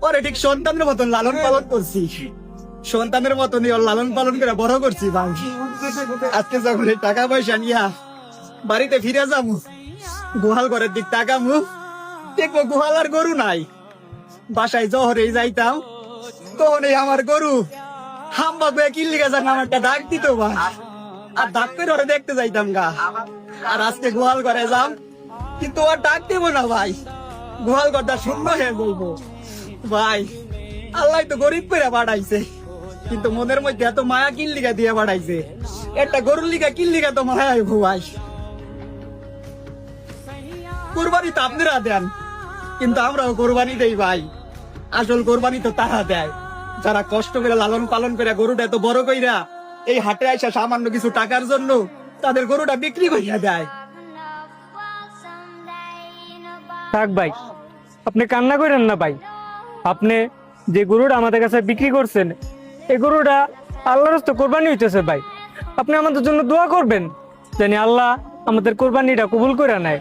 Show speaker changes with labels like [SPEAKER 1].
[SPEAKER 1] ওরে ঠিক সন্তানের মতন লালন পালন করছি, সন্তানের মতনই ওর লালন পালন করে বড় করছি ভাই। আজকে যখন এই টাকা পয়সা নিয়া বাড়িতে ফিরে যাবো, গোহাল ঘরের দিক তাকামু, দেখবো গোহাল আর গরু নাই। বাসায় জহরে যাইতাম, তখন এই আমার গরু হাম্বা বয়ে কিল্লি গেছে আমারটা ডাক দিত ভাই, আর ডাক করে ওরে দেখতে যাইতাম গা। আর আজকে গোহাল ঘরে যাম, কিন্তু আর ডাক দিব না ভাই, গোহাল ঘরটা শূন্য হয়ে বলবো ভাই। আল্লাহ তো গরিব করে বাড়াইছে, কিন্তু মনের মধ্যে এত মায়া কিল্লিগা দিয়ে বাড়াইছে, একটা গরুর লিগা কিল্লিগা তো মায়া হইব ভাই। কোরবানি তো আপনারা দেন, কিন্তু আমরাও কোরবানি দেই ভাই। আসল কোরবানি তো তারা দেয় যারা কষ্ট করে লালন পালন করে গরুটা এত বড় কইরা এই হাটে আইসা সামান্য কিছু টাকার জন্য তাদের গরুটা বিক্রি করিয়া দেয়।
[SPEAKER 2] থাক ভাই, আপনি কান্না করেন না ভাই। আপনি যে গরুটা আমাদের কাছে বিক্রি করছেন, এই গরুটা আল্লাহর রাস্তায় কোরবানি হইতেছে ভাই। আপনি আমাদের জন্য দোয়া করবেন, জানি আল্লাহ আমাদের কোরবানিটা কবুল করে নেয়।